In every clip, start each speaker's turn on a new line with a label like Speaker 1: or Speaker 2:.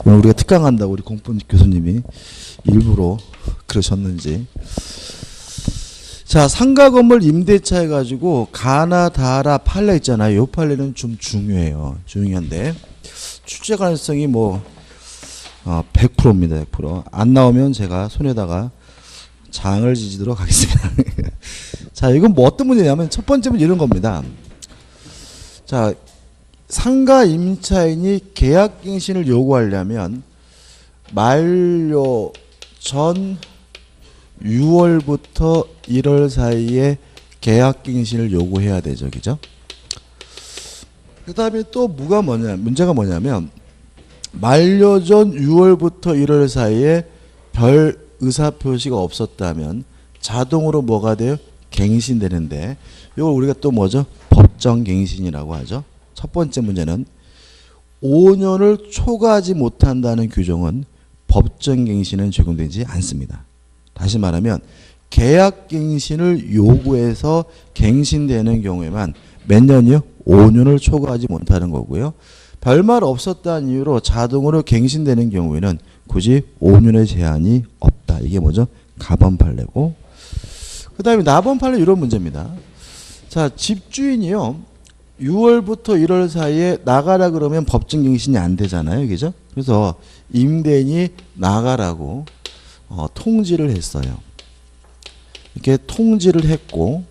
Speaker 1: 오늘 우리가 특강한다고 우리 공분 교수님이 일부러 그러셨는지. 자, 상가 건물 임대차 해가지고 가나 다라 판례 있잖아요. 이 판례는 좀 중요해요. 중요한데 출제 가능성이 뭐 100%입니다. 100%. 안 나오면 제가 손에다가 장을 지지도록 하겠습니다. 자, 이건 뭐 어떤 문제냐면 첫 번째 문제 이런 겁니다. 자, 상가 임차인이 계약갱신을 요구하려면 만료 전 6월부터 1월 사이에 계약갱신을 요구해야 되죠. 그죠? 그 다음에 또 문제가 뭐냐면 만료 전 6월부터 1월 사이에 별 의사표시가 없었다면 자동으로 뭐가 돼요? 갱신되는데 이걸 우리가 또 뭐죠? 법정갱신이라고 하죠. 첫 번째 문제는 5년을 초과하지 못한다는 규정은 법정갱신은 적용되지 않습니다. 다시 말하면 계약갱신을 요구해서 갱신되는 경우에만 몇 년이요? 5년을 초과하지 못하는 거고요. 별말 없었다는 이유로 자동으로 갱신되는 경우에는 굳이 5년의 제한이 없다. 이게 뭐죠? 가번 판례고. 그 다음에 나번 판례 이런 문제입니다. 자, 집주인이요 6월부터 1월 사이에 나가라 그러면 법정갱신이 안 되잖아요. 그죠? 그래서 임대인이 나가라고 통지를 했어요. 이렇게 통지를 했고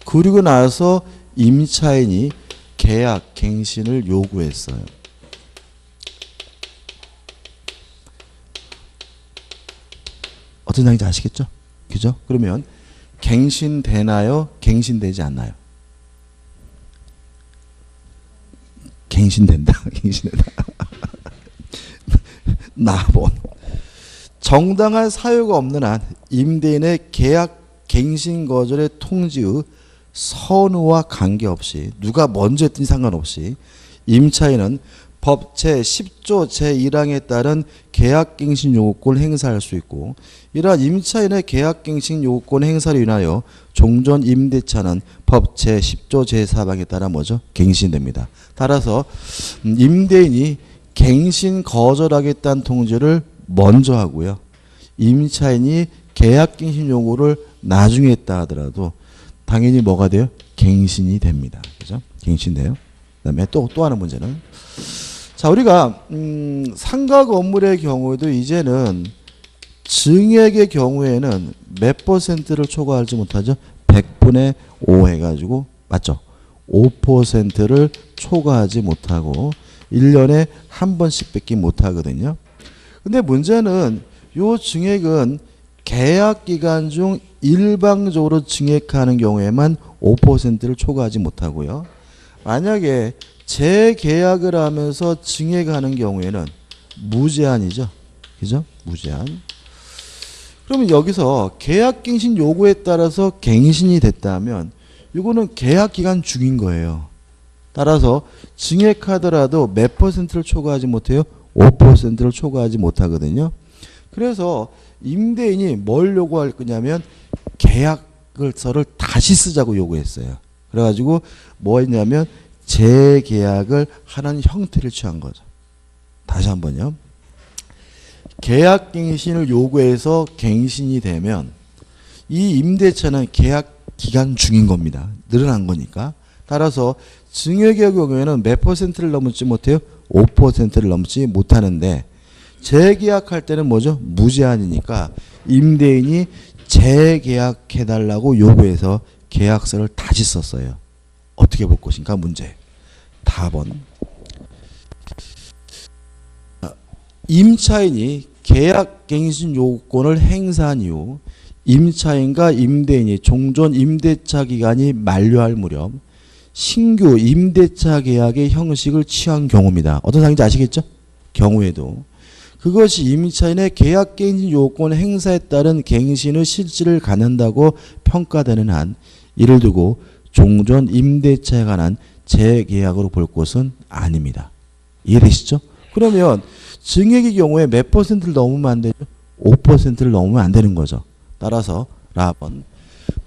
Speaker 1: 그리고 나서 임차인이 계약 갱신을 요구했어요. 어떤 상황인지 아시겠죠? 그죠? 그러면 갱신되나요? 갱신되지 않나요? 갱신된다. 갱신된다. 나번. 정당한 사유가 없는 한 임대인의 계약 갱신 거절의 통지의 선우와 관계없이 누가 먼저 했든지 상관없이 임차인은 법 제10조 제1항에 따른 계약갱신 요구권을 행사할 수 있고 이러한 임차인의 계약갱신 요구권 행사를 인하여 종전 임대차는 법 제10조 제4항에 따라 뭐죠? 갱신됩니다. 따라서 임대인이 갱신 거절하겠다는 통지를 먼저 하고요. 임차인이 계약갱신 요구를 나중에 했다 하더라도 당연히 뭐가 돼요? 갱신이 됩니다. 그죠? 갱신돼요. 그 다음에 또 하는 문제는 자, 우리가 상가 건물의 경우에도 이제는 증액의 경우에는 몇 %를 초과하지 못하죠? 100분의 5 해가지고 맞죠? 5%를 초과하지 못하고 1년에 한 번씩 뺏기 못하거든요. 근데 문제는 요 증액은 계약 기간 중 일방적으로 증액하는 경우에만 5%를 초과하지 못하고요. 만약에 재계약을 하면서 증액하는 경우에는 무제한이죠. 그죠? 무제한. 그러면 여기서 계약갱신 요구에 따라서 갱신이 됐다면 이거는 계약기간 중인 거예요. 따라서 증액하더라도 몇 %를 초과하지 못해요? 5%를 초과하지 못하거든요. 그래서 임대인이 뭘 요구할 거냐면 계약서를 다시 쓰자고 요구했어요. 그래가지고 뭐 했냐면 재계약을 하는 형태를 취한 거죠. 다시 한번요. 계약갱신을 요구해서 갱신이 되면 이 임대차는 계약 기간 중인 겁니다. 늘어난 거니까. 따라서 증액의 경우에는 몇 %를 넘지 못해요? 5%를 넘지 못하는데 재계약할 때는 뭐죠? 무제한이니까 임대인이 재계약해달라고 요구해서 계약서를 다시 썼어요. 어떻게 볼 것인가 문제. 답은 임차인이 계약갱신 요구권을 행사한 이후 임차인과 임대인이 종전 임대차 기간이 만료할 무렵 신규 임대차 계약의 형식을 취한 경우입니다. 어떤 상황인지 아시겠죠? 경우에도 그것이 임차인의 계약갱신 요구권 행사에 따른 갱신의 실질을 갖는다고 평가되는 한 이를 두고 종전 임대차에 관한 재계약으로 볼 것은 아닙니다. 이해되시죠? 그러면 증액의 경우에 몇 %를 넘으면 안 되죠? 5%를 넘으면 안 되는 거죠. 따라서 라번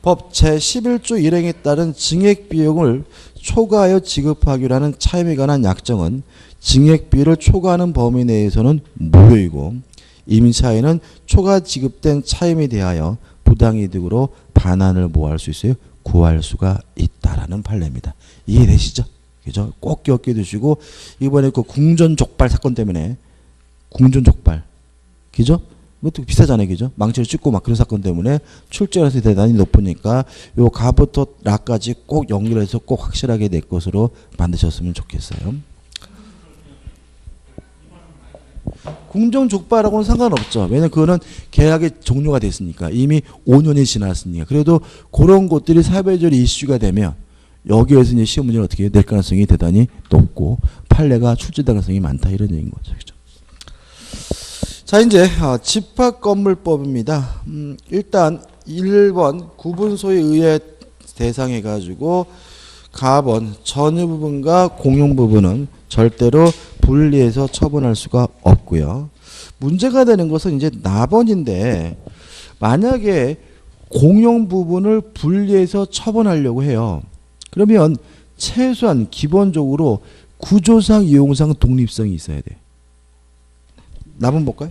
Speaker 1: 법 제11조 1행에 따른 증액 비용을 초과하여 지급하기로 하는 차임에 관한 약정은 증액비를 초과하는 범위 내에서는 무효이고 임차인은 초과 지급된 차임에 대하여 부당이득으로 반환을 뭐 할 수 있어요? 구할 수가 있다라는 판례입니다. 이해되시죠? 그죠? 꼭 기억해 두시고 이번에 그 궁전족발 사건 때문에 궁전족발 그죠? 이것도 비싸잖아요. 그죠? 망치를 찍고 막 그런 사건 때문에 출제율이 대단히 높으니까 요 가부터 라까지 꼭 연결해서 꼭 확실하게 내 것으로 만드셨으면 좋겠어요. 궁정족발하고는 상관없죠. 왜냐면 그거는 계약이 종료가 됐으니까. 이미 5년이 지났으니까. 그래도 그런 것들이 사회적으로 이슈가 되면 여기에서 이제 시험 문제를 어떻게 낼 가능성이 대단히 높고 판례가 출제될 가능성이 많다 이런 얘기인 거죠. 그죠? 자 이제 집합건물법입니다. 일단 1번 구분소에 의해 대상해가지고 가번 전유 부분과 공용 부분은 절대로 분리해서 처분할 수가 없고요. 문제가 되는 것은 이제 나번인데 만약에 공용 부분을 분리해서 처분하려고 해요. 그러면 최소한 기본적으로 구조상 이용상 독립성이 있어야 돼. 나번 볼까요?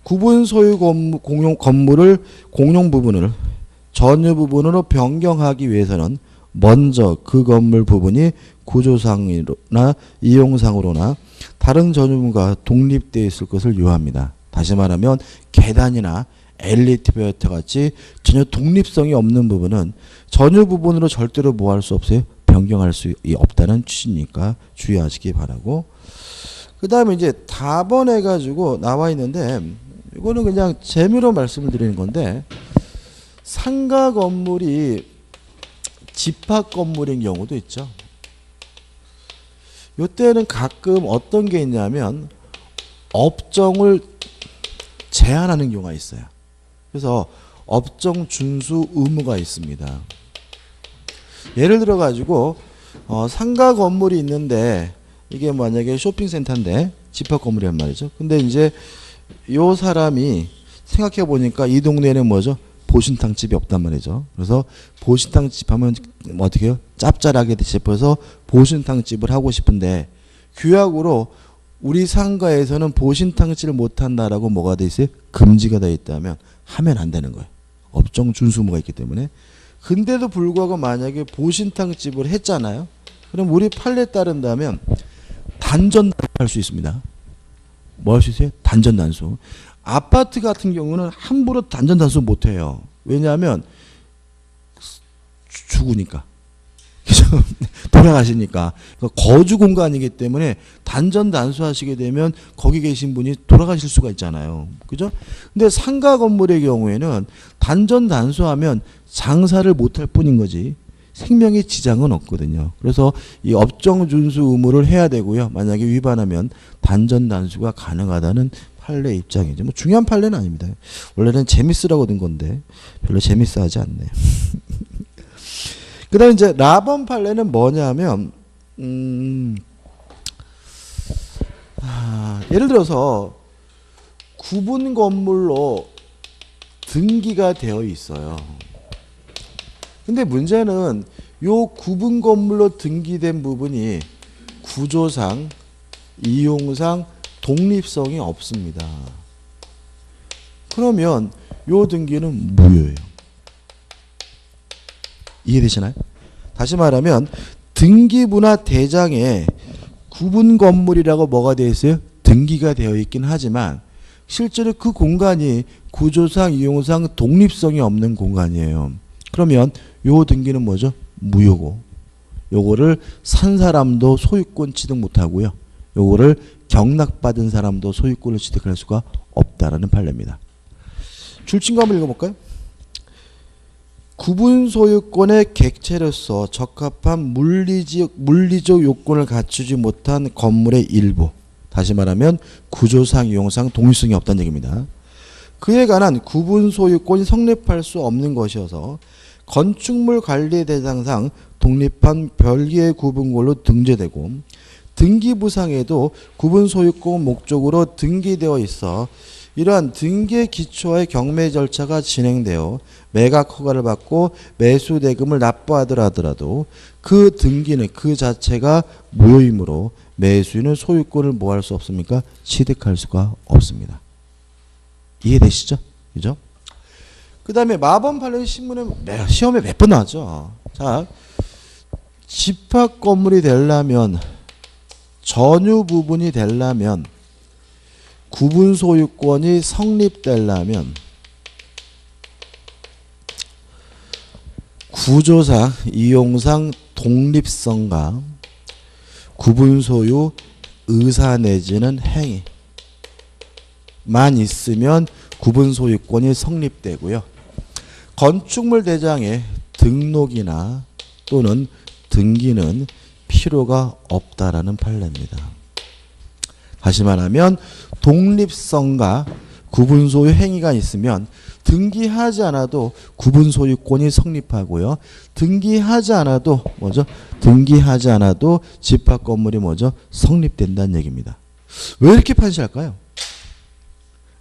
Speaker 1: 구분 소유 공용 건물을 공용 부분을 전유 부분으로 변경하기 위해서는 먼저 그 건물 부분이 구조상으로나 이용상으로나 다른 전유물과 독립되어 있을 것을 요합니다. 다시 말하면 계단이나 엘리베이터 같이 전혀 독립성이 없는 부분은 전유 부분으로 절대로 뭐 할 수 없어요? 변경할 수 없다는 취지니까 주의하시기 바라고. 그 다음에 이제 답변해 가지고 나와 있는데 이거는 그냥 재미로 말씀을 드리는 건데 상가 건물이 집합 건물인 경우도 있죠. 이때는 가끔 어떤 게 있냐면 업종을 제한하는 경우가 있어요. 그래서 업종 준수 의무가 있습니다. 예를 들어 가지고 상가 건물이 있는데 이게 만약에 쇼핑센터인데 집합 건물이란 말이죠. 근데 이제 요 사람이 생각해 보니까 이 동네에는 뭐죠? 보신탕집이 없단 말이죠. 그래서 보신탕집 하면 어떻게 해요? 짭짤하게 싶어서 보신탕집을 하고 싶은데 규약으로 우리 상가에서는 보신탕집을 못한다라고 뭐가 돼 있어요? 금지가 돼 있다면 하면 안 되는 거예요. 업종 준수무가 있기 때문에. 근데도 불구하고 만약에 보신탕집을 했잖아요. 그럼 우리 판례에 따른다면 단전할 수 있습니다. 뭐 할 수 있어요? 단전단수. 아파트 같은 경우는 함부로 단전단수 못해요. 왜냐하면 죽으니까. 돌아가시니까. 그러니까 거주 공간이기 때문에 단전단수하시게 되면 거기 계신 분이 돌아가실 수가 있잖아요. 그죠? 근데 상가 건물의 경우에는 단전단수하면 장사를 못할 뿐인 거지. 생명에 지장은 없거든요. 그래서 이 업종 준수 의무를 해야 되고요. 만약에 위반하면 단전 단수가 가능하다는 판례 입장이죠. 뭐 중요한 판례는 아닙니다. 원래는 재밌으라고 든 건데 별로 재밌어 하지 않네요. 그다음에 이제 라번 판례는 뭐냐면 예를 들어서 구분 건물로 등기가 되어 있어요. 근데 문제는 요 구분 건물로 등기된 부분이 구조상, 이용상 독립성이 없습니다. 그러면 요 등기는 무효예요. 이해되시나요? 다시 말하면 등기부나 대장에 구분 건물이라고 뭐가 되어 있어요? 등기가 되어 있긴 하지만 실제로 그 공간이 구조상, 이용상 독립성이 없는 공간이에요. 그러면 요 등기는 뭐죠? 무효고 요거를 산 사람도 소유권 취득 못하고요. 요거를 경락받은 사람도 소유권을 취득할 수가 없다라는 판례입니다. 줄친 거 한번 읽어볼까요? 구분 소유권의 객체로서 적합한 물리적 요건을 갖추지 못한 건물의 일부, 다시 말하면 구조상, 이용상 독립성이 없다는 얘기입니다. 그에 관한 구분 소유권이 성립할 수 없는 것이어서 건축물 관리 대상상 독립한 별개의 구분권로 등재되고 등기부상에도 구분 소유권 목적으로 등기되어 있어 이러한 등기의 기초의 경매 절차가 진행되어 매각 허가를 받고 매수 대금을 납부하더라도 그 등기는 그 자체가 무효이므로 매수인은 소유권을 뭐 할 수 없습니까? 취득할 수가 없습니다. 이해되시죠? 그죠? 그 다음에 마법 판례 신문에 시험에 몇 번 나왔죠. 자, 집합 건물이 되려면 전유 부분이 되려면 구분 소유권이 성립되려면 구조상 이용상 독립성과 구분 소유 의사 내지는 행위만 있으면 구분 소유권이 성립되고요. 건축물 대장의 등록이나 또는 등기는 필요가 없다라는 판례입니다. 다시 말하면 독립성과 구분 소유 행위가 있으면 등기하지 않아도 구분 소유권이 성립하고요. 등기하지 않아도 뭐죠? 등기하지 않아도 집합 건물이 뭐죠? 성립된다는 얘기입니다. 왜 이렇게 판시할까요?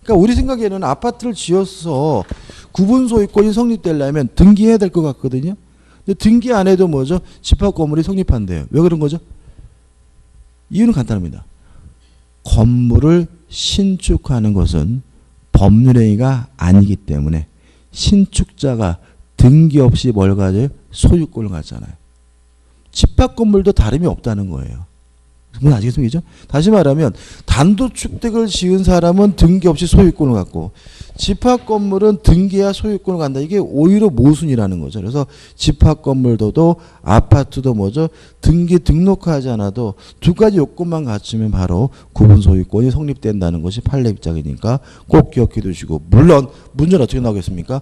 Speaker 1: 그러니까 우리 생각에는 아파트를 지어서 구분 소유권이 성립되려면 등기해야 될 것 같거든요. 근데 등기 안 해도 뭐죠? 집합 건물이 성립한대요. 왜 그런 거죠? 이유는 간단합니다. 건물을 신축하는 것은 법률행위가 아니기 때문에 신축자가 등기 없이 뭘 가져요? 소유권을 갖잖아요. 집합 건물도 다름이 없다는 거예요. 무슨 아시겠습니까? 다시 말하면 단독주택을 지은 사람은 등기 없이 소유권을 갖고 집합 건물은 등기해야 소유권을 갖는다. 이게 오히려 모순이라는 거죠. 그래서 집합 건물도 아파트도 뭐죠? 등록하지 않아도 두 가지 요건만 갖추면 바로 구분 소유권이 성립된다는 것이 판례 입장이니까 꼭 기억해 두시고, 물론 문제는 어떻게 나오겠습니까?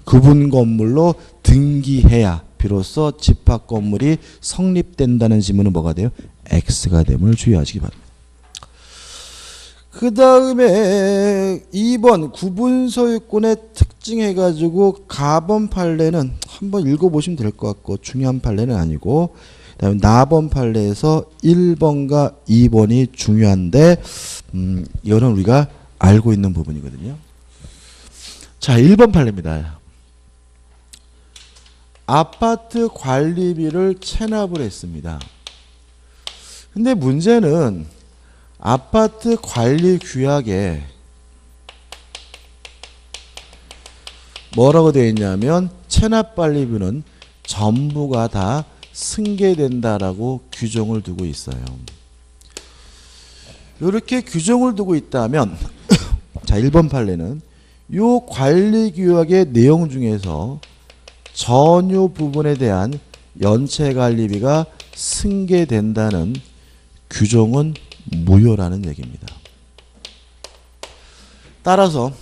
Speaker 1: 구분 건물로 등기해야 비로소 집합 건물이 성립된다는 지문은 뭐가 돼요? X가 됨을 주의하시기 바랍니다. 그 다음에 2번 구분 소유권의 특징 해가지고 가번 판례는 한번 읽어보시면 될 것 같고 중요한 판례는 아니고, 그 다음에 나번 판례에서 1번과 2번이 중요한데 이거는 우리가 알고 있는 부분이거든요. 자, 1번 판례입니다. 아파트 관리비를 체납을 했습니다. 근데 문제는 아파트 관리 규약에 뭐라고 되어 있냐면 체납 관리비는 전부가 다 승계된다라고 규정을 두고 있어요. 이렇게 규정을 두고 있다면 자, 1번 판례는 이 관리 규약의 내용 중에서 전유 부분에 대한 연체 관리비가 승계된다는 규정은 무효라는 얘기입니다. 따라서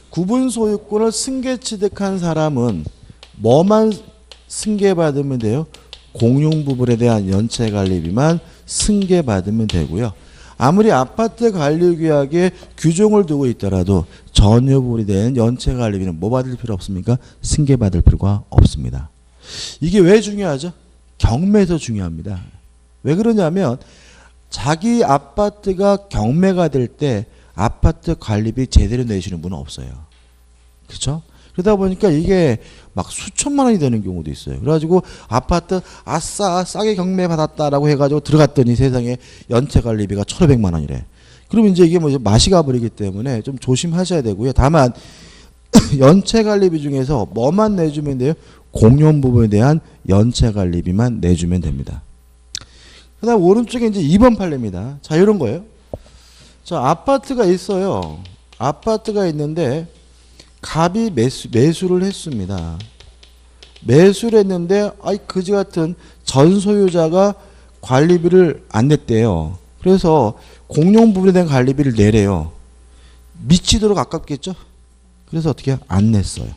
Speaker 1: 구분 소유권을 승계 취득한 사람은 뭐만 승계받으면 돼요? 공용 부분에 대한 연체 관리비만 승계받으면 되고요. 아무리 아파트 관리 규약에 규정을 두고 있더라도 전유 부분에 대한 연체 관리비는 뭐 받을 필요 없습니까? 승계받을 필요가 없습니다. 이게 왜 중요하죠? 경매에서 중요합니다. 왜 그러냐면 자기 아파트가 경매가 될 때 아파트 관리비 제대로 내시는 분은 없어요. 그렇죠? 그러다 보니까 이게 막 수천만 원이 되는 경우도 있어요. 그래가지고 아파트 아싸 싸게 경매 받았다라고 해가지고 들어갔더니 세상에 연체 관리비가 1,500만 원이래. 그러면 이제 이게 뭐 맛이 가버리기 때문에 좀 조심하셔야 되고요. 다만 연체 관리비 중에서 뭐만 내주면 돼요? 공용 부분에 대한 연체 관리비만 내주면 됩니다. 그 다음 오른쪽에 이제 2번 판례입니다. 자, 이런 거예요. 자, 아파트가 있어요. 아파트가 있는데 갑이 매수를 했습니다. 매수를 했는데 그지 같은 전 소유자가 관리비를 안 냈대요. 그래서 공용 부분에 대한 관리비를 내래요. 미치도록 아깝겠죠? 그래서 어떻게 안 냈어요.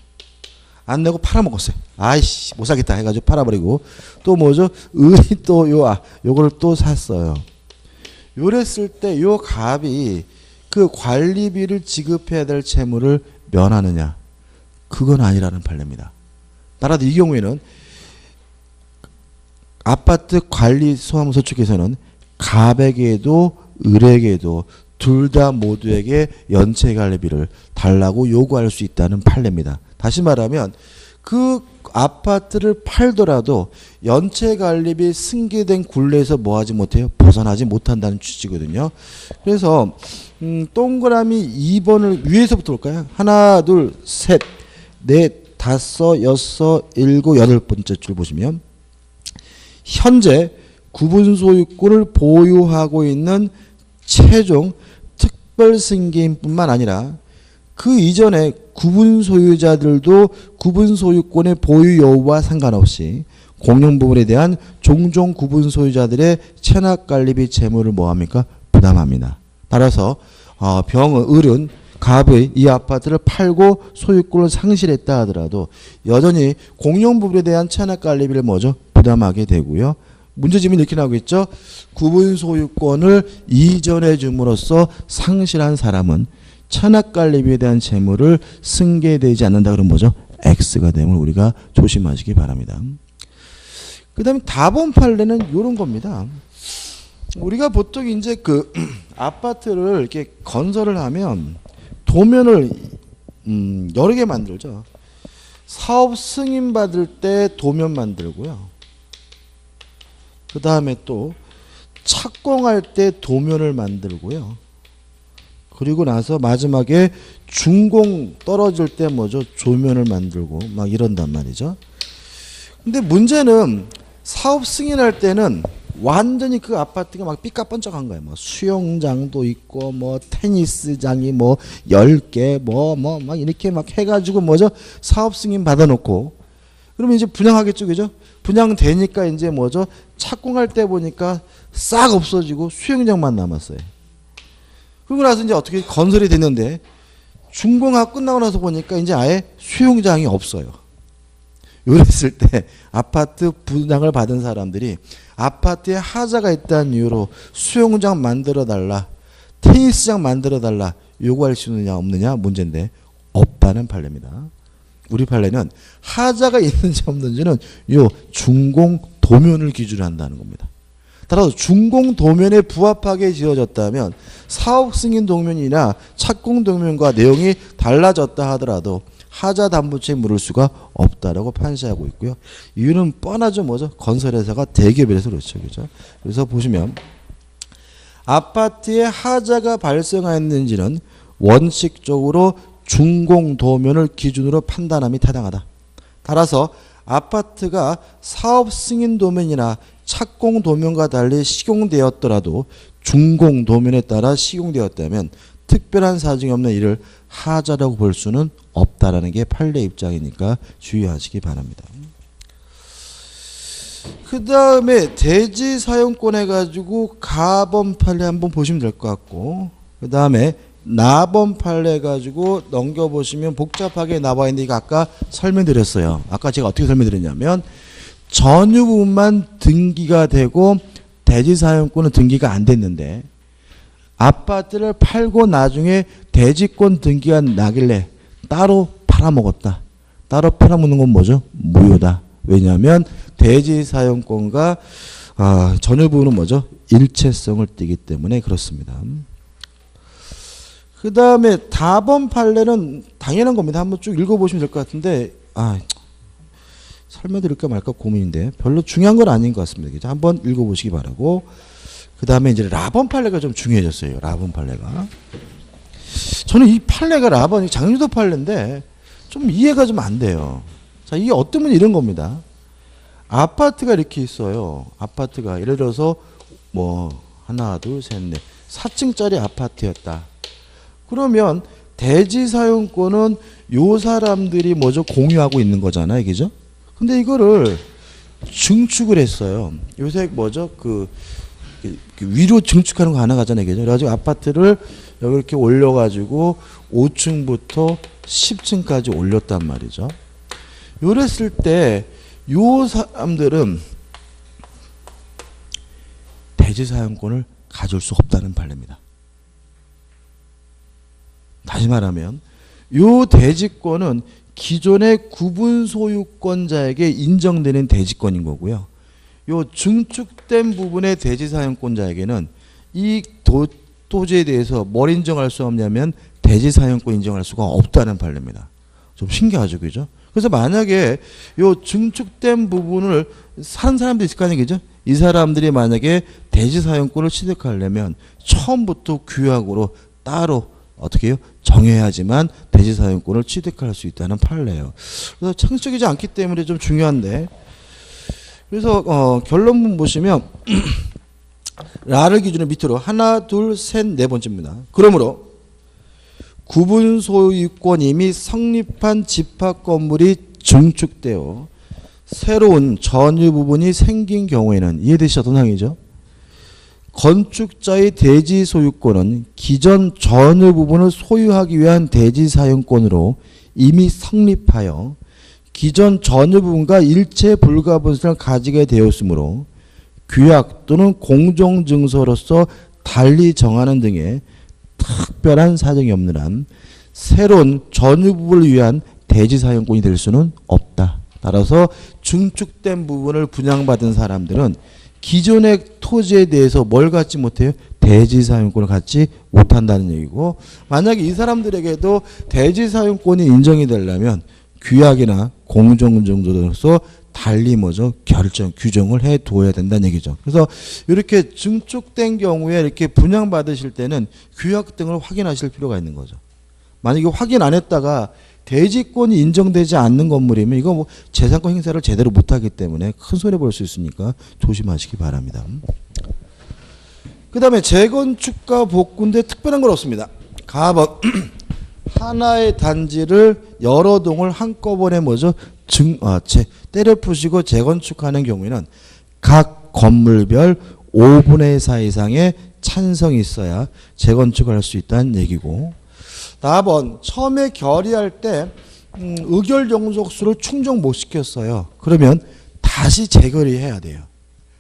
Speaker 1: 안 내고 팔아먹었어요. 아이씨 못 사겠다 해가지고 팔아버리고 또 뭐죠? 을이 또 요거를 또 샀어요. 요랬을 때 요 갑이 그 관리비를 지급해야 될 채무를 면하느냐? 그건 아니라는 판례입니다. 따라서 이 경우에는 아파트 관리소하무소 측에서는 갑에게도 을에게도 둘 다 모두에게 연체 관리비를 달라고 요구할 수 있다는 판례입니다. 다시 말하면 그 아파트를 팔더라도 연체관리비 승계된 굴레에서 뭐하지 못해요? 벗어나지 못한다는 취지거든요. 그래서 동그라미 2번을 위에서부터 볼까요? 하나, 둘, 셋, 넷, 다섯, 여섯, 일곱, 여덟 번째 줄 보시면 현재 구분소유권을 보유하고 있는 최종 특별승계인뿐만 아니라 그 이전에 구분소유자들도 구분소유권의 보유 여부와 상관없이 공용부분에 대한 종종 구분소유자들의 체납관리비 채무를 뭐합니까? 부담합니다. 따라서 병은, 을은, 갑의 이 아파트를 팔고 소유권을 상실했다 하더라도 여전히 공용부분에 대한 체납관리비를 뭐죠? 부담하게 되고요. 문제집이 이렇게 나오고 있죠. 구분소유권을 이전해 줌으로써 상실한 사람은 체납관리비에 대한 채무를 승계되지 않는다 그러면 뭐죠? X가 됨을 우리가 조심하시기 바랍니다. 그 다음에 다번 판례는 이런 겁니다. 우리가 보통 이제 그 아파트를 이렇게 건설을 하면 도면을 여러 개 만들죠. 사업 승인 받을 때 도면 만들고요. 그 다음에 또 착공할 때 도면을 만들고요. 그리고 나서 마지막에 준공 떨어질 때 뭐죠? 조면을 만들고 막 이런단 말이죠. 근데 문제는 사업 승인할 때는 완전히 그 아파트가 막 삐까뻔쩍한 거예요. 뭐 수영장도 있고 뭐 테니스장이 뭐 10개 막 이렇게 막 해가지고 뭐죠? 사업 승인 받아놓고 그러면 이제 분양하겠죠, 그죠? 분양되니까 이제 뭐죠? 착공할 때 보니까 싹 없어지고 수영장만 남았어요. 그러고 나서 이제 어떻게 건설이 됐는데 준공하고 끝나고 나서 보니까 이제 아예 수영장이 없어요. 이랬을 때 아파트 분양을 받은 사람들이 아파트에 하자가 있다는 이유로 수영장 만들어 달라, 테니스장 만들어 달라 요구할 수 있느냐 없느냐 문제인데 없다는 판례입니다. 우리 판례는 하자가 있는지 없는지는 요 준공 도면을 기준으로 한다는 겁니다. 따라서 준공 도면에 부합하게 지어졌다면 사업 승인 도면이나 착공 도면과 내용이 달라졌다 하더라도 하자 담보채 물을 수가 없다라고 판시하고 있고요. 이유는 뻔하죠, 뭐죠? 건설회사가 대기업이라서 그렇죠, 그죠? 그래서 보시면 아파트에 하자가 발생했는지는 원칙적으로 준공 도면을 기준으로 판단함이 타당하다. 따라서 아파트가 사업 승인 도면이나 착공 도면과 달리 시공되었더라도 준공 도면에 따라 시공되었다면 특별한 사정이 없는 이를 하자라고 볼 수는 없다라는 게 판례 입장이니까 주의하시기 바랍니다. 그 다음에 대지 사용권 해가지고 가범 판례 한번 보시면 될 것 같고, 그 다음에 나범 판례 가지고 넘겨보시면 복잡하게 나와 있는데 이거 아까 설명드렸어요. 아까 제가 어떻게 설명드렸냐면 전유 부분만 등기가 되고 대지 사용권은 등기가 안 됐는데 아파트를 팔고 나중에 대지권 등기가 나길래 따로 팔아먹었다. 따로 팔아먹는 건 뭐죠? 무효다. 왜냐하면 대지 사용권과 전유 부분은 뭐죠? 일체성을 띠기 때문에 그렇습니다. 그 다음에 다번 판례는 당연한 겁니다. 한번 쭉 읽어보시면 될 것 같은데 설명드릴까 말까 고민인데 별로 중요한 건 아닌 것 같습니다. 한번 읽어보시기 바라고. 그 다음에 이제 라번 판례가 좀 중요해졌어요. 라번 판례가. 저는 이 판례가 라번이 장유도 판례인데 좀 이해가 좀 안 돼요. 자, 이게 어쩌면 이런 겁니다. 아파트가 이렇게 있어요. 아파트가 예를 들어서 뭐 하나, 둘, 셋, 넷 4층짜리 아파트였다. 그러면 대지 사용권은 요 사람들이 뭐죠? 공유하고 있는 거잖아요. 그죠? 근데 이거를 증축을 했어요. 요새 뭐죠? 그 위로 증축하는 거 가능하잖아요. 그죠? 그래가지고 아파트를 여기 이렇게 올려가지고 5층부터 10층까지 올렸단 말이죠. 요랬을 때 요 사람들은 대지 사용권을 가질 수 없다는 판례입니다. 다시 말하면 요 대지권은 기존의 구분 소유권자에게 인정되는 대지권인 거고요. 요 증축된 부분의 대지 사용권자에게는 이 토지에 대해서 뭘 인정할 수 없냐면 대지 사용권 인정할 수가 없다는 판례입니다. 좀 신기하죠, 그죠? 그래서 만약에 요 증축된 부분을 사는 사람도 있을 거 아니겠죠? 이 사람들이 만약에 대지 사용권을 취득하려면 처음부터 규약으로 따로 어떻게 해요? 정해야지만 대지 사용권을 취득할 수 있다는 판례예요. 그래서 창의적이지 않기 때문에 좀 중요한데, 그래서 결론문 보시면 라를 기준으로 밑으로 하나, 둘, 셋, 네 번째입니다. 그러므로 구분 소유권 이미 성립한 집합 건물이 증축되어 새로운 전유 부분이 생긴 경우에는, 이해되시죠? 동상이죠? 건축자의 대지 소유권은 기존 전유 부분을 소유하기 위한 대지 사용권으로 이미 성립하여 기존 전유 부분과 일체 불가분성을 가지게 되었으므로 규약 또는 공정증서로서 달리 정하는 등의 특별한 사정이 없는 한 새로운 전유 부분을 위한 대지 사용권이 될 수는 없다. 따라서 증축된 부분을 분양받은 사람들은 기존의 토지에 대해서 뭘 갖지 못해요? 대지 사용권을 갖지 못한다는 얘기고, 만약에 이 사람들에게도 대지 사용권이 인정이 되려면 규약이나 공정증서로서 달리 뭐죠? 규정을 해 두어야 된다는 얘기죠. 그래서 이렇게 증축된 경우에 이렇게 분양받으실 때는 규약 등을 확인하실 필요가 있는 거죠. 만약에 확인 안 했다가 대지권이 인정되지 않는 건물이면 이거 뭐 재산권 행사를 제대로 못하기 때문에 큰 손해 볼 수 있으니까 조심하시기 바랍니다. 그 다음에 재건축과 복구인데 특별한 건 없습니다. 가번 하나의 단지를 여러 동을 한꺼번에 뭐죠? 때려 부시고 재건축하는 경우에는 각 건물별 5분의 4 이상의 찬성이 있어야 재건축을 할 수 있다는 얘기고, 4번 처음에 결의할 때 의결 종족수를 충족 못 시켰어요. 그러면 다시 재결의해야 돼요.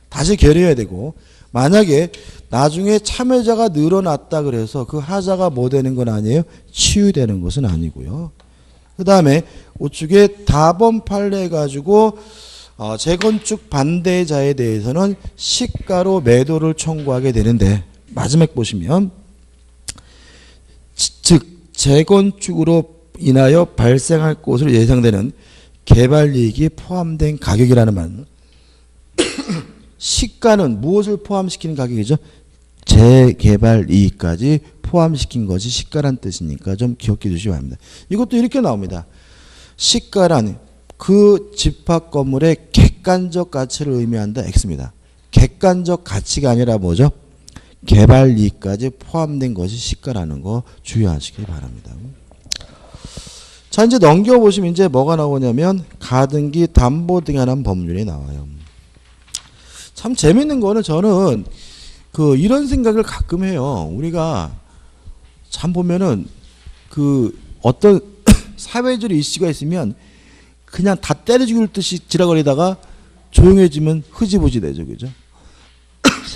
Speaker 1: 다시 결의해야 되고, 만약에 나중에 참여자가 늘어났다 그래서 그 하자가 뭐 되는 건 아니에요? 치유되는 것은 아니고요. 그 다음에 우측에 다번 판례 가지고 재건축 반대자에 대해서는 시가로 매도를 청구하게 되는데, 마지막 보시면 즉 재건축으로 인하여 발생할 것으로 예상되는 개발이익이 포함된 가격이라는 말. 시가는 무엇을 포함시키는 가격이죠? 재개발 이익까지 포함시킨 것이 시가란 뜻이니까 좀 기억해 주시기 바랍니다. 이것도 이렇게 나옵니다. 시가란 그 집합 건물의 객관적 가치를 의미한다. X입니다. 객관적 가치가 아니라 뭐죠? 개발 이익까지 포함된 것이 시가라는 거 주의하시기 바랍니다. 자, 이제 넘겨보시면 이제 뭐가 나오냐면 가등기 담보 등에 관한 법률이 나와요. 참 재밌는 거는 저는 이런 생각을 가끔 해요. 우리가 참 보면은 어떤 사회적 이슈가 있으면 그냥 다 때려 죽일 듯이 지라거리다가 조용해지면 흐지부지 되죠. 그죠?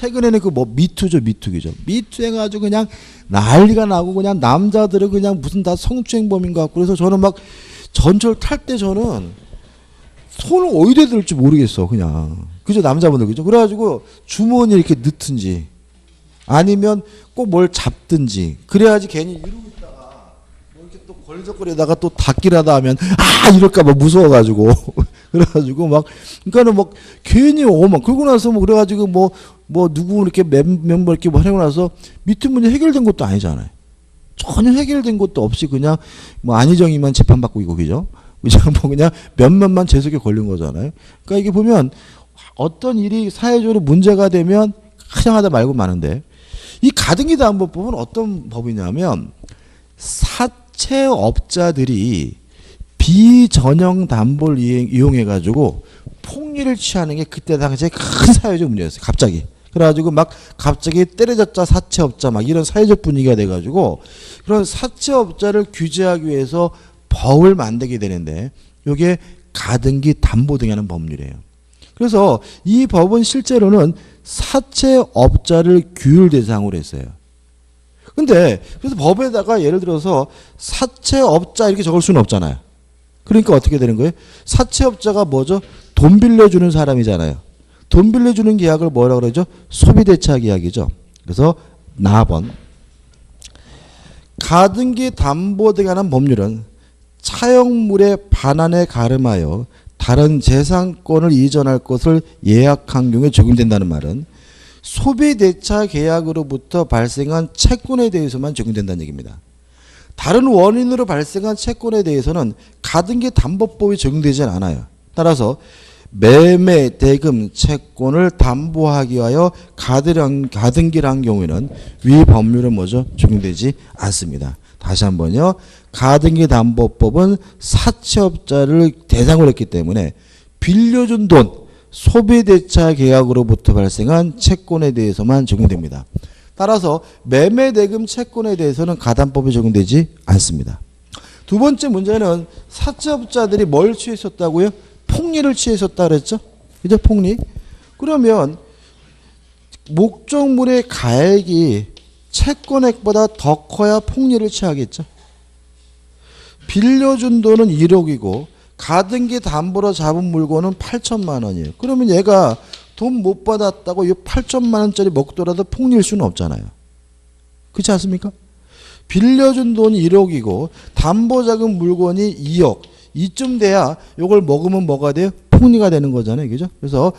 Speaker 1: 최근에는 미투죠. 미투기죠. 미투 해가지고 그냥 난리가 나고 그냥 남자들은 그냥 무슨 다 성추행범인 것 같고, 그래서 저는 막 전철 탈 때 저는 손을 어디에 들지 모르겠어. 그냥. 그죠? 남자분들. 그죠? 그래가지고 주머니에 이렇게 넣든지 아니면 꼭 뭘 잡든지 그래야지 괜히 이러고 있다가 뭐 이렇게 또 걸적거리다가 또 닫기라다 하면 이럴까봐 무서워가지고 그래가지고 그러니까는 괜히 그러고 나서 그래가지고 누구 이렇게 멤버 이렇게 하고 나서 밑에 문제 해결된 것도 아니잖아요. 전혀 해결된 것도 없이 그냥 안희정이만 재판받고 있고, 그죠? 그냥 몇몇만 재석에 걸린 거잖아요. 그러니까 이게 보면 어떤 일이 사회적으로 문제가 되면 가장하다 말고 많은데, 이 가등기 담보법은 어떤 법이냐면 사채업자들이 비전형 담보를 이용해 가지고 폭리를 취하는 게 그때 당시에 큰 사회적 문제였어요. 갑자기. 그래가지고 갑자기 때려잡자 사채업자 이런 사회적 분위기가 돼가지고 그런 사채업자를 규제하기 위해서 법을 만들게 되는데, 이게 가등기 담보 등에 하는 법률이에요. 그래서 이 법은 실제로는 사채업자를 규율 대상으로 했어요. 근데 그래서 법에다가 예를 들어서 사채업자 이렇게 적을 수는 없잖아요. 그러니까 어떻게 되는 거예요? 사채업자가 뭐죠? 돈 빌려주는 사람이잖아요. 돈 빌려주는 계약을 뭐라고 그러죠? 소비대차 계약이죠. 그래서 나번 가등기 담보 등에 관한 법률은 차용물의 반환에 가름하여 다른 재산권을 이전할 것을 예약한 경우에 적용된다는 말은 소비대차 계약으로부터 발생한 채권에 대해서만 적용된다는 얘기입니다. 다른 원인으로 발생한 채권에 대해서는 가등기 담보법이 적용되지 않아요. 따라서 매매 대금 채권을 담보하기 위하여 가등기를 한 경우에는 위 법률은 뭐죠? 적용되지 않습니다. 다시 한번요. 가등기 담보법은 사채업자를 대상으로 했기 때문에 빌려준 돈, 소비대차 계약으로부터 발생한 채권에 대해서만 적용됩니다. 따라서 매매대금 채권에 대해서는 가담법이 적용되지 않습니다. 두 번째 문제는 사채업자들이 뭘 취했었다고요? 폭리를 취했었다 그랬죠? 그죠? 폭리. 그러면 목적물의 가액이 채권액보다 더 커야 폭리를 취하겠죠? 빌려준 돈은 1억이고 가등기 담보로 잡은 물건은 8천만 원이에요. 그러면 얘가 돈 못 받았다고 이 8천만 원짜리 먹더라도 폭리일 수는 없잖아요. 그렇지 않습니까? 빌려준 돈이 1억이고 담보 잡은 물건이 2억. 이쯤 돼야 이걸 먹으면 뭐가 돼요? 폭리가 되는 거잖아요. 그죠? 그래서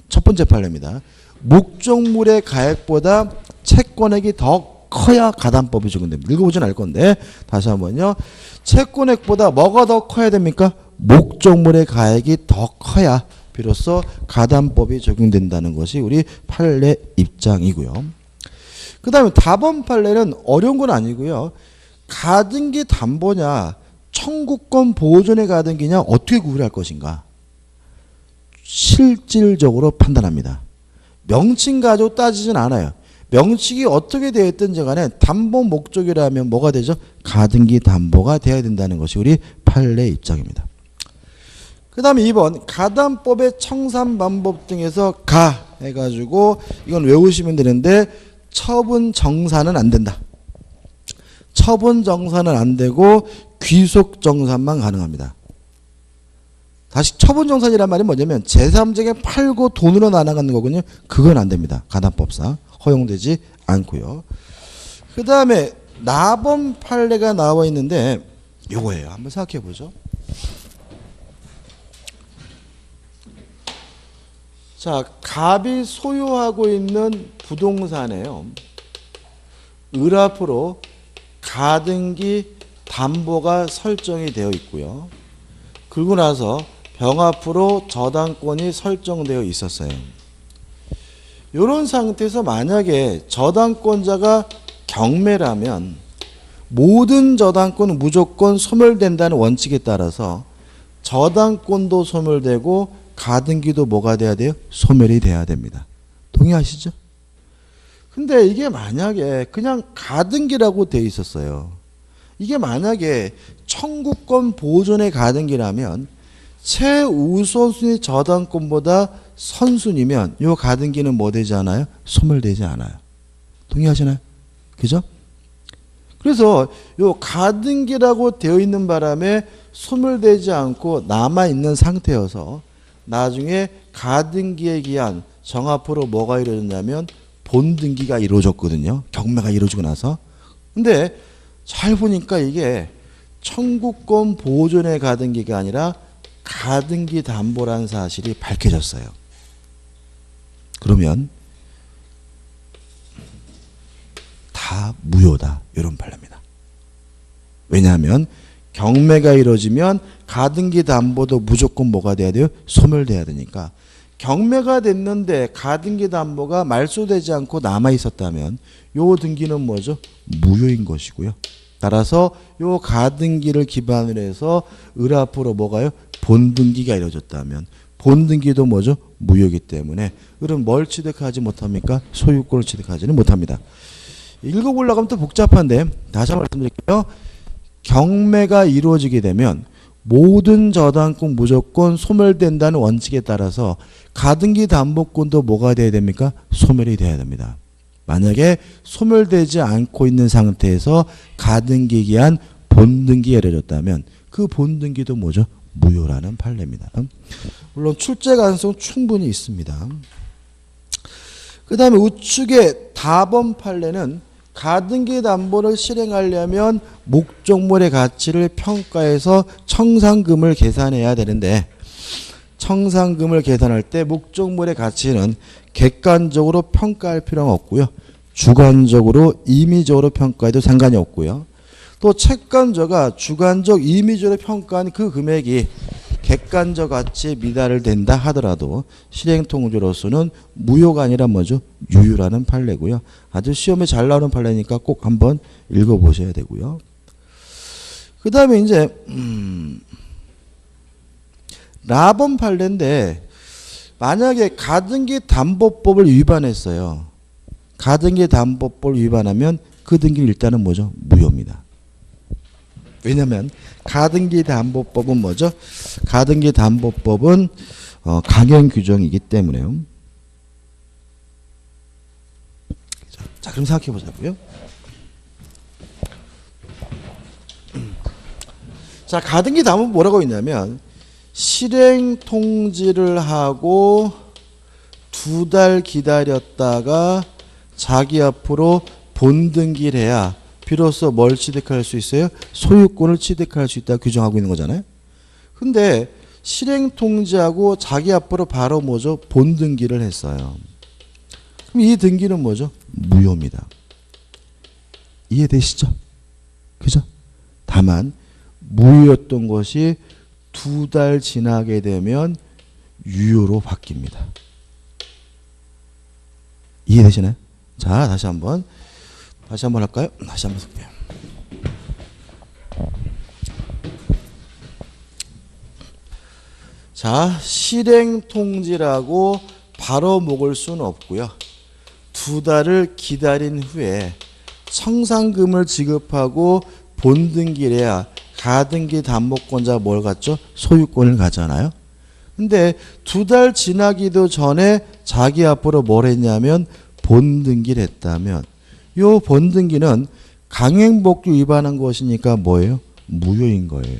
Speaker 1: 첫 번째 판례입니다. 목적물의 가액보다 채권액이 더 커야 가담법이 적용됩니다. 읽어보진 알 건데 다시 한번요. 채권액보다 뭐가 더 커야 됩니까? 목적물의 가액이 더 커야 비로소 가담법이 적용된다는 것이 우리 판례 입장이고요. 그 다음에 다번 판례는 어려운 건 아니고요. 가등기 담보냐 청구권 보존의 가등기냐 어떻게 구분할 것인가 실질적으로 판단합니다. 명칭 가지고 따지진 않아요. 명칭이 어떻게 되어 있든지 간에 담보 목적이라면 뭐가 되죠? 가등기 담보가 되어야 된다는 것이 우리 판례 입장입니다. 그 다음에 2번 가담법의 청산 방법 등에서 가 해가지고 이건 외우시면 되는데 처분 정산은 안 된다. 처분 정산은 안 되고 귀속 정산만 가능합니다. 다시 처분 정산이란 말이 뭐냐면 제3자에게 팔고 돈으로 나눠가는 거군요. 그건 안 됩니다. 가담법상 허용되지 않고요. 그 다음에 나범 판례가 나와 있는데 요거예요. 한번 생각해 보죠. 자, 갑이 소유하고 있는 부동산에요. 을 앞으로 가등기 담보가 설정이 되어 있고요. 그러고 나서 병 앞으로 저당권이 설정되어 있었어요. 이런 상태에서 만약에 저당권자가 경매라면 모든 저당권은 무조건 소멸된다는 원칙에 따라서 저당권도 소멸되고 가등기도 뭐가 돼야 돼요? 소멸이 돼야 됩니다. 동의하시죠? 근데 이게 만약에 그냥 가등기라고 돼 있었어요. 이게 만약에 청구권 보존의 가등기라면 최우선순위 저당권보다 선순위면 이 가등기는 뭐 되지 않아요? 소멸되지 않아요. 동의하시나요? 그죠? 그래서 이 가등기라고 되어 있는 바람에 소멸되지 않고 남아있는 상태여서 나중에 가등기에 기한 정합으로 뭐가 이루어졌냐면 본등기가 이루어졌거든요. 경매가 이루어지고 나서. 근데 잘 보니까 이게 청구권 보존의 가등기가 아니라 가등기 담보라는 사실이 밝혀졌어요. 그러면 다 무효다. 이런 판례입니다. 왜냐하면 경매가 이루어지면 가등기 담보도 무조건 뭐가 돼야 돼요? 소멸돼야 되니까. 경매가 됐는데 가등기 담보가 말소되지 않고 남아 있었다면 요 등기는 뭐죠? 무효인 것이고요. 따라서 요 가등기를 기반으로 해서 을 앞으로 뭐가요? 본등기가 이루어졌다면 본등기도 뭐죠? 무효이기 때문에 을은 뭘 취득하지 못합니까? 소유권을 취득하지는 못합니다. 읽어보려고 하면 또 복잡한데 다시 한번 말씀드릴게요. 경매가 이루어지게 되면 모든 저당권 무조건 소멸된다는 원칙에 따라서 가등기 담보권도 뭐가 돼야 됩니까? 소멸이 돼야 됩니다. 만약에 소멸되지 않고 있는 상태에서 가등기 기한 본등기가 이루어졌다면 그 본등기도 뭐죠? 무효라는 판례입니다. 물론 출제 가능성은 충분히 있습니다. 그 다음에 우측의 다번 판례는 가등기 담보를 실행하려면 목적물의 가치를 평가해서 청산금을 계산해야 되는데 청산금을 계산할 때 목적물의 가치는 객관적으로 평가할 필요가 없고요. 주관적으로 임의적으로 평가해도 상관이 없고요. 또 채권자가 주관적 임의적으로 평가한 그 금액이 객관적 가치에 미달을 된다 하더라도 실행통지로서는 무효가 아니라 뭐죠? 유효라는 판례고요. 아주 시험에 잘 나오는 판례니까 꼭 한번 읽어보셔야 되고요. 그 다음에 이제 라범 판례인데 만약에 가등기 담보법을 위반했어요. 가등기 담보법을 위반하면 그 등기는 일단은 뭐죠? 무효입니다. 왜냐하면 가등기 담보법은 뭐죠? 가등기 담보법은 강행 규정이기 때문에요. 자, 그럼 생각해 보자고요. 자, 가등기 담보는 뭐라고 있냐면 실행 통지를 하고 2달 기다렸다가 자기 앞으로 본등기를 해야 비로소 뭘 취득할 수 있어요? 소유권을 취득할 수 있다고 규정하고 있는 거잖아요. 근데 실행 통지하고 자기 앞으로 바로 뭐죠? 본등기를 했어요. 그럼 이 등기는 뭐죠? 무효입니다. 이해되시죠? 그죠? 다만 무효였던 것이 2달 지나게 되면 유효로 바뀝니다. 이해되시나요? 자, 다시 한번 할까요? 다시 한번 볼게요. 자, 실행 통지라고 바로 먹을 수는 없고요. 2달을 기다린 후에 청산금을 지급하고 본등기를 해야 가등기 담보권자가 뭘 갖죠? 소유권을 갖잖아요. 근데 2달 지나기도 전에 자기 앞으로 뭘 했냐면 본등기를 했다면 요 본등기는 강행법규 위반한 것이니까 뭐예요? 무효인 거예요.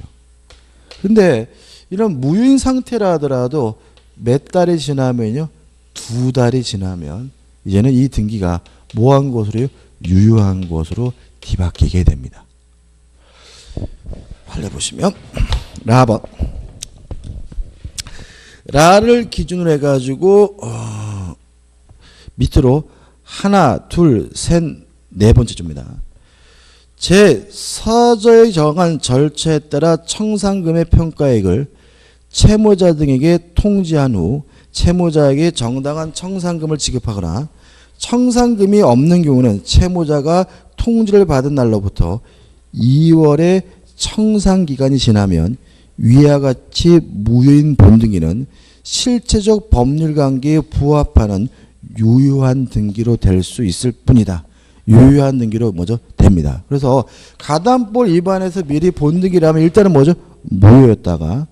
Speaker 1: 근데 이런 무효인 상태라 하더라도 몇 달이 지나면요? 2달이 지나면 이제는 이 등기가 뭐한 것으로요? 유효한 것으로 뒤바뀌게 됩니다. 판례 보시면 라번 라를 기준으로 해가지고 밑으로 하나, 둘, 셋, 네 번째 줍니다. 제 서저에 정한 절차에 따라 청산금의 평가액을 채무자 등에게 통지한 후 채무자에게 정당한 청산금을 지급하거나 청산금이 없는 경우는 채무자가 통지를 받은 날로부터 2월의 청산기간이 지나면 위와 같이 무효인 본등기는 실체적 법률관계에 부합하는 유효한 등기로 될 수 있을 뿐이다. 유효한 등기로 뭐죠? 됩니다. 그래서 가담법 위반해서 미리 본등기를 하면 일단은 뭐죠? 무효였다가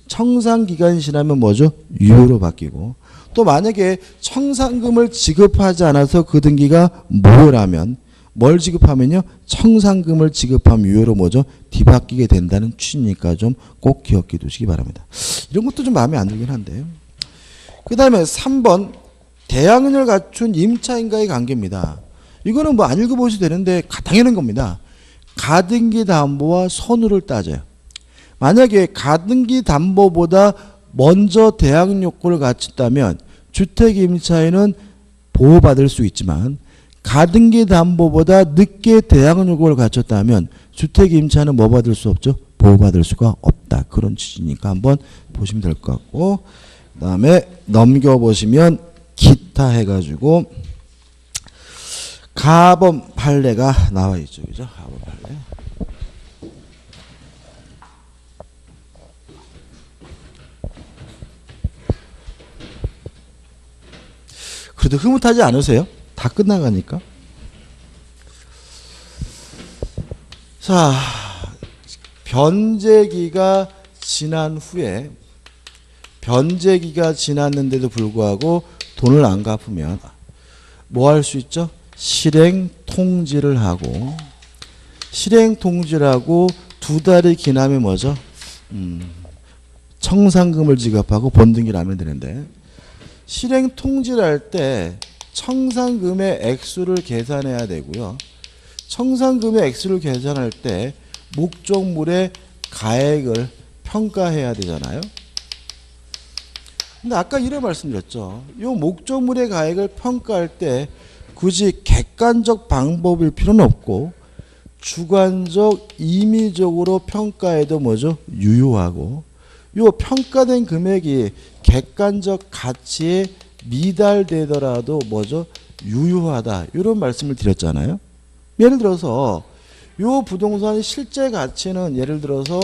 Speaker 1: 청산기간이 지나면 뭐죠? 유효로 바뀌고 또 만약에 청산금을 지급하지 않아서 그 등기가 무효라면 뭘 지급하면요? 청산금을 지급하면 유효로 뭐죠? 뒤바뀌게 된다는 취지니까 좀 꼭 기억해 두시기 바랍니다. 이런 것도 좀 마음에 안 들긴 한데요. 그 다음에 3번 대항력을 갖춘 임차인과의 관계입니다. 이거는 뭐 안 읽어보셔도 되는데 당연한 겁니다. 가등기 담보와 선후를 따져요. 만약에 가등기 담보보다 먼저 대항 요건을 갖췄다면 주택 임차인은 보호받을 수 있지만 가등기 담보보다 늦게 대항 요건을 갖췄다면 주택 임차인은 뭐 받을 수 없죠? 보호받을 수가 없다. 그런 취지니까 한번 보시면 될 것 같고 그 다음에 넘겨보시면 기타 해가지고 가범 판례가 나와 있죠. 그죠? 가범 판례. 그래도 흐뭇하지 않으세요? 다 끝나가니까. 자, 변제기가 지난 후에 변제기가 지났는데도 불구하고 돈을 안 갚으면 뭐 할 수 있죠? 실행 통지를 하고 실행 통지를 하고 2달이 지나면 뭐죠? 청산금을 지급하고 본등기를 하면 되는데 실행 통지를 할 때 청산금의 액수를 계산해야 되고요. 청산금의 액수를 계산할 때 목적물의 가액을 평가해야 되잖아요. 근데 아까 이런 말씀드렸죠. 이 목적물의 가액을 평가할 때 굳이 객관적 방법일 필요는 없고 주관적, 임의적으로 평가해도 뭐죠? 유효하고 이 평가된 금액이 객관적 가치에 미달되더라도 뭐죠? 유효하다. 이런 말씀을 드렸잖아요. 예를 들어서 이 부동산의 실제 가치는 예를 들어서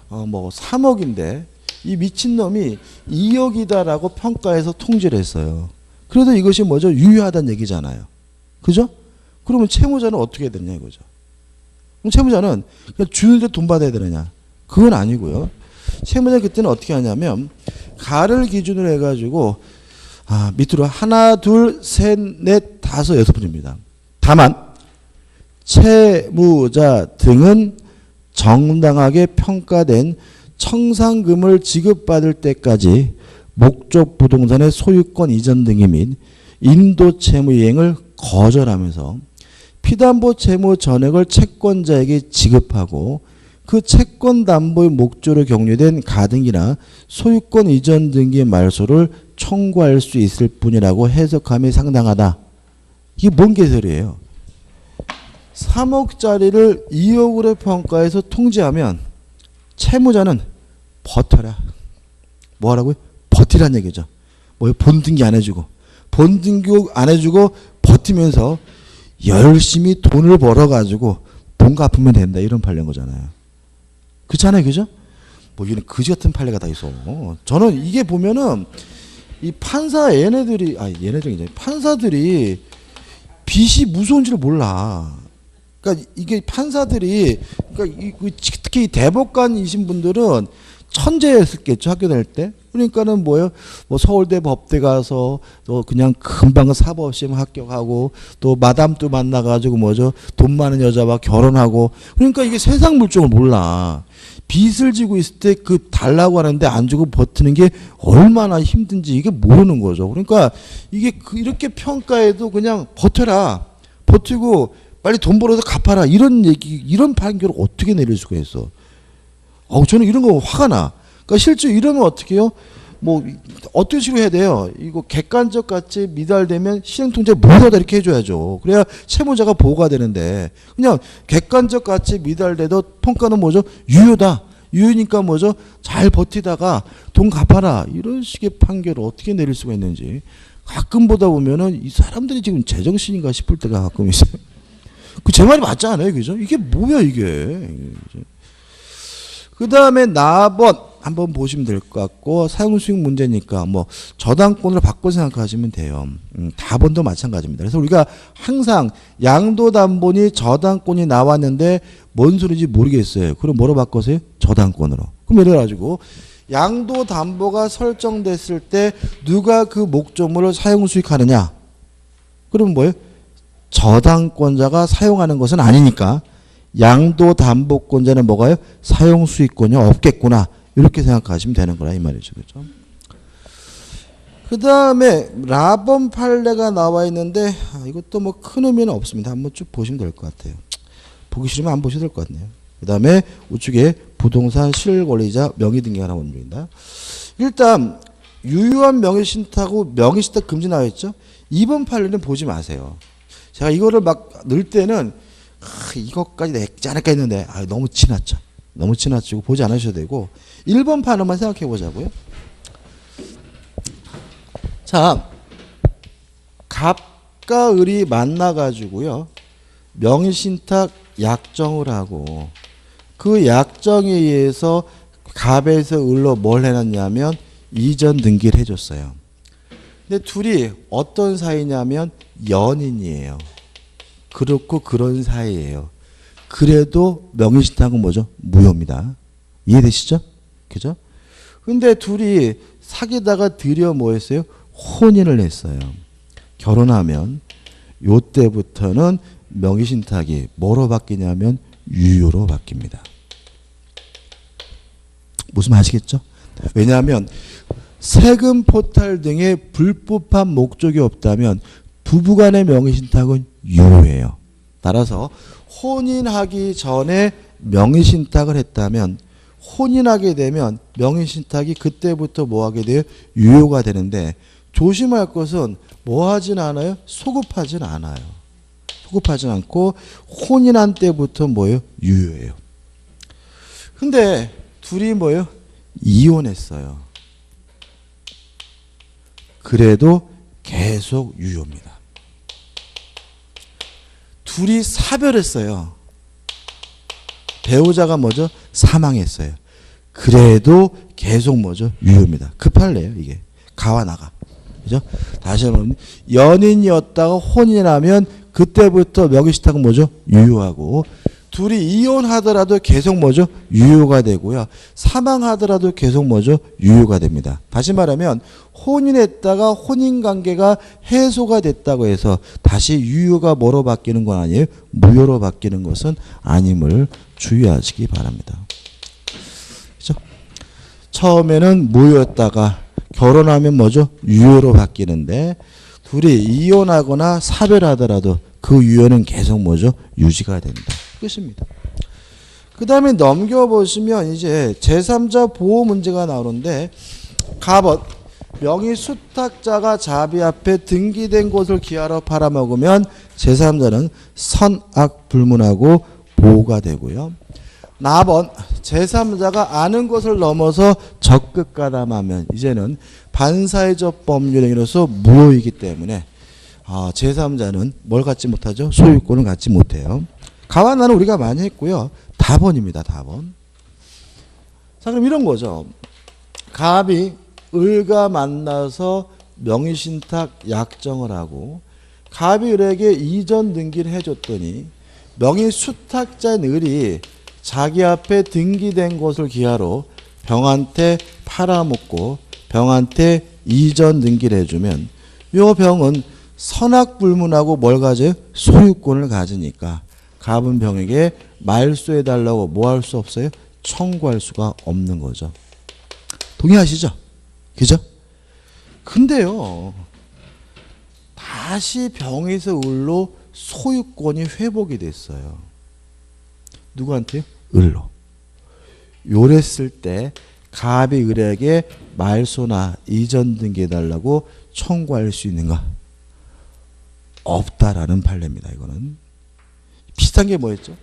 Speaker 1: 뭐 3억인데 이 미친놈이 2억이다라고 평가해서 통지를 했어요. 그래도 이것이 뭐죠? 유효하다는 얘기잖아요. 그죠? 그러면 채무자는 어떻게 해야 되냐 이거죠. 그럼 채무자는 그냥 주는데 돈 받아야 되느냐? 그건 아니고요. 채무자는 그때는 어떻게 하냐면 가를 기준으로 해가지고 밑으로 하나, 둘, 셋, 넷, 다섯, 여섯 분입니다. 다만 채무자 등은 정당하게 평가된 청산금을 지급받을 때까지 목적 부동산의 소유권 이전 등의 및 인도 채무 이행을 거절하면서 피담보 채무 전액을 채권자에게 지급하고 그 채권 담보의 목적으로 경유된 가등기나 소유권 이전 등기의 말소를 청구할 수 있을 뿐이라고 해석함이 상당하다. 이게 뭔 개설이에요? 3억짜리를 2억으로 평가해서 통지하면 채무자는 버텨라. 뭐라고요? 버티란 얘기죠. 뭐 본등기 안 해주고 본등기 안 해주고 버티면서 열심히 돈을 벌어가지고 돈 갚으면 된다. 이런 판례인 거잖아요. 그렇잖아요. 그죠? 뭐 이런 그지 같은 판례가 다 있어. 저는 이게 보면은 이 판사 얘네들이 이제 판사들이 빚이 무서운지를 몰라. 그러니까 이게 판사들이 그러니까 특히 대법관이신 분들은 천재였겠죠. 학교 다닐 때. 그러니까는 뭐요? 뭐 서울대 법대 가서 또 그냥 금방 사법시험 합격하고 또 마담도 만나가지고 뭐죠? 돈 많은 여자와 결혼하고 그러니까 이게 세상 물정을 몰라. 빚을 지고 있을 때 그 달라고 하는데 안 주고 버티는 게 얼마나 힘든지 이게 모르는 거죠. 그러니까 이게 이렇게 평가해도 그냥 버텨라. 버티고 빨리 돈 벌어서 갚아라. 이런 얘기, 이런 판결을 어떻게 내릴 수가 있어. 저는 이런 거 화가 나. 그러니까 실제 이러면 어떻게 해요? 뭐 어떤 식으로 해야 돼요? 이거 객관적 가치 미달되면 시행통제 모두 다 이렇게 해줘야죠. 그래야 채무자가 보호가 되는데 그냥 객관적 가치 미달돼도 평가는 뭐죠? 유효다. 유효니까 뭐죠? 잘 버티다가 돈 갚아라. 이런 식의 판결을 어떻게 내릴 수가 있는지 가끔 보다 보면은 이 사람들이 지금 제정신인가 싶을 때가 가끔 있어요. 그 제 말이 맞지 않아요? 그죠? 이게 뭐야 이게. 그 다음에 나번 한번 보시면 될 것 같고 사용수익 문제니까 뭐 저당권을 바꿔 생각하시면 돼요. 다번도 마찬가지입니다. 그래서 우리가 항상 양도담보니 저당권이 나왔는데 뭔 소리인지 모르겠어요. 그럼 뭐로 바꿔서요? 저당권으로. 그럼 예를 들어가지고 양도담보가 설정됐을 때 누가 그 목적물을 사용수익하느냐? 그러면 뭐예요? 저당권자가 사용하는 것은 아니니까 양도담보권자는 뭐가요? 사용수익권이 없겠구나. 이렇게 생각하시면 되는 거라 이 말이죠. 그렇죠? 그 다음에 라범 판례가 나와 있는데 이것도 뭐 큰 의미는 없습니다. 한번 쭉 보시면 될 것 같아요. 보기 싫으면 안 보셔도 될 것 같네요. 그 다음에 우측에 부동산 실권리자 명의등기가 나온 문제입니다. 일단 유효한 명의신탁하고 명의신탁 금지 나와 있죠. 2번 판례는 보지 마세요. 제가 이거를 막 넣을 때는 이것까지 냈지 않을까 했는데 너무 지났죠. 너무 지나치고 보지 않으셔도 되고 1번 판례만 생각해 보자고요. 자, 갑과 을이 만나가지고요. 명의신탁 약정을 하고 그 약정에 의해서 갑에서 을로 뭘 해놨냐면 이전 등기를 해줬어요. 근데 둘이 어떤 사이냐면 연인이에요. 그렇고 그런 사이예요. 그래도 명의신탁은 뭐죠? 무효입니다. 이해되시죠? 그죠? 근데 둘이 사귀다가 드디어 뭐 했어요? 혼인을 했어요. 결혼하면 요때부터는 명의신탁이 뭐로 바뀌냐면 유효로 바뀝니다. 무슨 말 아시겠죠? 왜냐하면 세금 포탈 등의 불법한 목적이 없다면 부부간의 명의신탁은 유효해요. 따라서 혼인하기 전에 명의신탁을 했다면 혼인하게 되면 명의신탁이 그때부터 뭐하게 돼요? 유효가 되는데 조심할 것은 뭐하진 않아요? 소급하진 않아요. 소급하진 않고 혼인한 때부터 뭐예요? 유효해요. 근데 둘이 뭐예요? 이혼했어요. 그래도 계속 유효입니다. 둘이 사별했어요. 배우자가 뭐죠? 사망했어요. 그래도 계속 뭐죠? 유효입니다. 급할래요, 이게. 가와 나가. 그죠? 다시 한번 연인이었다가 혼인하면 그때부터 명의신탁은 뭐죠? 유효하고 둘이 이혼하더라도 계속 뭐죠? 유효가 되고요. 사망하더라도 계속 뭐죠? 유효가 됩니다. 다시 말하면 혼인했다가 혼인관계가 해소가 됐다고 해서 다시 유효가 뭐로 바뀌는 건 아니에요? 무효로 바뀌는 것은 아님을 주의하시기 바랍니다. 그렇죠? 처음에는 무효였다가 결혼하면 뭐죠? 유효로 바뀌는데 둘이 이혼하거나 사별하더라도 그 유효는 계속 뭐죠? 유지가 된다. 끝입니다. 그 다음에 넘겨보시면 이제 제3자 보호 문제가 나오는데 갑옷 명의 수탁자가 자비 앞에 등기된 곳을 기하로 팔아먹으면 제3자는 선악불문하고 보호가 되고요. 나번 제3자가 아는 것을 넘어서 적극 가담하면 이제는 반사회적 법률행위로서 무효이기 때문에 제3자는 뭘 갖지 못하죠? 소유권을 갖지 못해요. 가와 나는 우리가 많이 했고요. 다번입니다. 다번. 자, 그럼 이런 거죠. 갑이 을과 만나서 명의신탁 약정을 하고 갑이 을에게 이전 등기를 해줬더니 명의수탁자인 을이 자기 앞에 등기된 곳을 기하로 병한테 팔아먹고 병한테 이전 등기를 해주면 요 병은 선악불문하고 뭘 가져요? 소유권을 가지니까 갑은 병에게 말소해달라고 뭐 할 수 없어요? 청구할 수가 없는 거죠. 동의하시죠? 그죠? 근데요, 다시 병에서 을로 소유권이 회복이 됐어요. 누구한테요? 을로. 요랬을 때 갑이 을에게 말소나 이전 등기해달라고 청구할 수 있는가? 없다라는 판례입니다. 이거는. 비슷한 게 뭐였죠?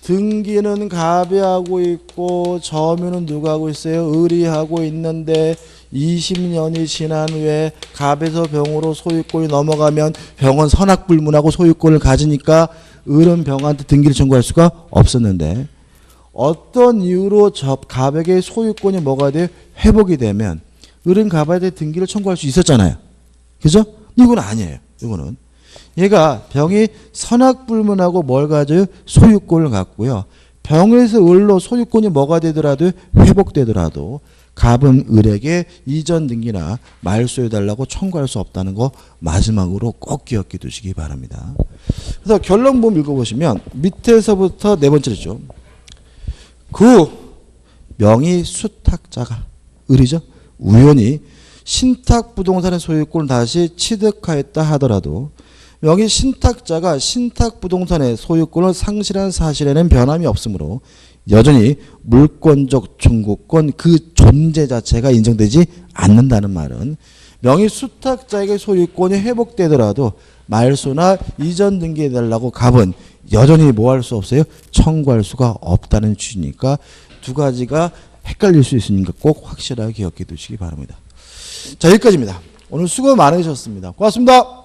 Speaker 1: 등기는 갑이 하고 있고 점유는 누가 하고 있어요? 을이 하고 있는데 20년이 지난 후에 갑에서 병으로 소유권이 넘어가면 병은 선악불문하고 소유권을 가지니까 을은 병한테 등기를 청구할 수가 없었는데 어떤 이유로 갑에게 소유권이 뭐가 돼요? 회복이 되면 을은 갑한테 등기를 청구할 수 있었잖아요. 그죠? 이건 아니에요. 이거는. 얘가 병이 선악불문하고 뭘 가져요? 소유권을 갖고요. 병에서 을로 소유권이 뭐가 되더라도 회복되더라도 갑은 을에게 이전 등기나 말소해달라고 청구할 수 없다는 거 마지막으로 꼭 기억해 두시기 바랍니다. 그래서 결론본 읽어보시면 밑에서부터 네 번째죠. 그 명의 수탁자가 을이죠. 우연히 신탁부동산의 소유권을 다시 취득하였다 하더라도 명의 신탁자가 신탁부동산의 소유권을 상실한 사실에는 변함이 없으므로 여전히 물권적 청구권 그 존재 자체가 인정되지 않는다는 말은 명의 수탁자에게 소유권이 회복되더라도 말소나 이전 등기해달라고 갑은 여전히 뭐 할 수 없어요? 청구할 수가 없다는 취지니까 두 가지가 헷갈릴 수 있으니까 꼭 확실하게 기억해 두시기 바랍니다. 자, 여기까지입니다. 오늘 수고 많으셨습니다. 고맙습니다.